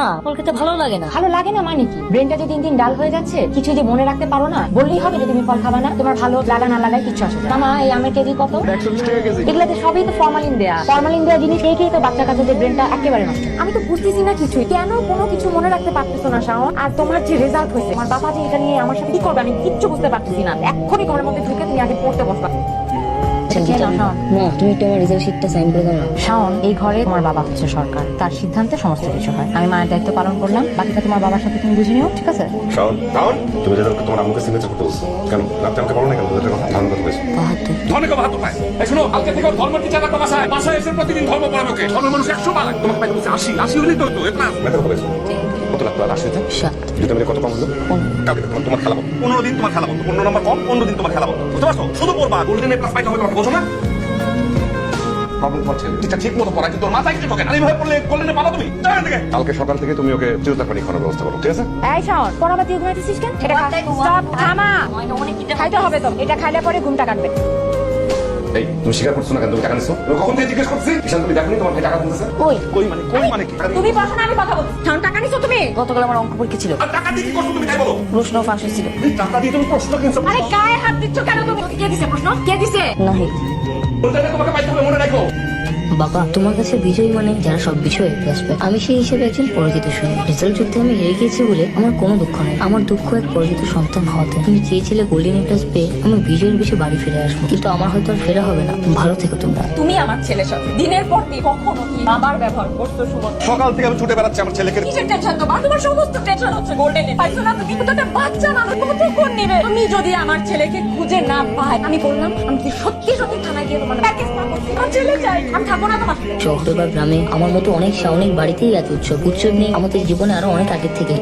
না, ফল খেতে ভালো লাগে না। ভালো লাগে না মানে কি? ব্রেনটা যে দিন দিন ডাল হয়ে যাচ্ছে, কিছু যে মনে রাখতে পারো না, বললেই হবে যে তুমি ফল খাবা না। তোমার ভালো লাগা না লাগায় কিছু আসে যায় না। মামা, এই আমের কেজি কত? 120 টাকা কেজি। এগুলাতে সবই তো ফরমালিন দেয়া। ফরমালিন দেয়া জিনিস খেয়ে খেয়ে তো বাচ্চা কাচ্চাদের ব্রেনটা একেবারে নষ্ট। আমি তো বুঝতেছি না কিছুই, কেন কোনো কিছু মনে রাখতে পারতেছো না শাওন? আর তোমার যে রেজাল্ট হয়েছে, আমার বাবা যে এটা নিয়ে আমার সাথে কি করবে আমি কিচ্ছু বুঝতে পারতেছি না। এক্ষুনি ঘরের মধ্যে ঢুকে তুমি আগে পড়তে বসবা। মা, তুমি তোমার রেজাল্ট শিটটা সাইন করে দাও না। শাওন, এই ঘরে তোমার বাবা হচ্ছে সরকার, তার সিদ্ধান্তে সমস্ত কিছু হয়। আমি মায়ের দায়িত্ব পালন করলাম, বাকিটা তোমার বাবার সাথে তুমি বুঝে নিও, ঠিক আছে? শাওন, শাওন, তুমি যেটা তোমার আম্মুকে সিগনেচার করতে বলছো কেন? রাতে আমাকে বলো না কেন? এটা কথা ধারণা করতে পেরেছো। ধর্মকে বাহাত্তর পায়। এই শোনো, কালকে থেকে ধর্মের টিচার রাখো বাসায়। বাসায় এসে প্রতিদিন ধর্ম পড়াবে ওকে। ধর্মের মানুষ 100 পায়। তোমাকে পাই বলছে 80 হলেই তো হতো। এটা মেধা কত পেয়েছো? কত লাগতো? আর 80 তে? 7। দুটো মিলে কত কম হলো? কালকে তোমার খেলা বন্ধ। 15 দিন তোমার খেলা বন্ধ। 15 নম্বর কম, 15 দিন তোমার খেলা বন্ধ। বুঝতে পারছো? শুধু পড়বা। গোল্ডেন এ প্লাস পাইতে হবে তোমাকে, বোঝো না? প্রবলেম হচ্ছে টিচার ঠিক মতো পড়ায় কিন্তু ওর মাথায় কিছু ঢোকে না। এইভাবে পড়লে গোল্ডেনে পাবা তুমি। যাও এখান থেকে। কালকে সকাল থেকে তুমি ওকে চিরতা পানি খাওয়ানোর ব্যবস্থা করো, ঠিক আছে? এই শাওন, পড়াবা তুই ঘুমাইতেছিস কেন? এটা স্টপ, থামা। খাইতে হবে তো, এটা খাইলে পরে ঘুমটা কাটবে। এই তুমি স্বীকার করছো না কেন? তুমি টাকা নিছো? তুমি কখন থেকে জিজ্ঞেস করছিস? ঈশান, তুমি দেখোনি তোমার ভাই টাকা দিতেছে? কই? কই মানে কি? তুমি বসো না, আমি কথা বলছি। শাওন, টাকা নিছো তুমি? গতকাল আমার অঙ্ক পরীক্ষা ছিল, আর টাকা দিয়ে কি করছো তুমি তাই বলো? প্রশ্ন ফাঁস ছিল। এই টাকা দিয়ে তুমি প্রশ্ন কিনছো? আরে গায়ে হাত দিচ্ছ কেন তুমি? কে দিছে প্রশ্ন? কে দিছে? নাহি। গোল্ডেনে তোমাকে পাইতে হবে, মনে রাখো। বাবা, তোমার কাছে বিজয়ী মানে যারা সব বিষয়ে প্লাস পায়। আমি সেই হিসেবে একজন পরাজিত সৈনিক। রেজাল্ট যুদ্ধে আমি হেরে গিয়েছি বলে আমার কোনো দুঃখ নেই। আমার দুঃখ এক পরাজিত সন্তান হওয়াতে। তুমি চেয়েছিলে গোল্ডেন এ প্লাস পেয়ে আমি বিজয়ের বেশি বাড়ি ফিরে আসবো, কিন্তু আমার হয়তো আর ফেরা হবে না। ভালো থেকো তোমরা। তুমি আমার ছেলের সাথে দিনের পর দিন কখনো কি বাবার ব্যবহার করছো সুমন? সকাল থেকে আমি ছুটে বেড়াচ্ছি আমার ছেলেকে। কিসের টেনশন তোমার? তোমার সমস্ত টেনশন হচ্ছে গোল্ডেনে। পাইছো না তুমি? তো একটা বাচ্চা মানুষ কতক্ষণ নেবে? আমি যদি আমার ছেলেকে খুঁজে না পাই, আমি বললাম আমি কি সত্যি সত্যি থানায় গিয়ে তোমার প্যাকেজ না করছি? আমার ছেলে চাই, আমি থাকবো না তোমার সাথে। শহরে বা গ্রামে আমার মতো অনেক শাওনের বাড়িতেই এত উৎসব নেই আমাদের জীবনে আরো অনেক আগের থেকে।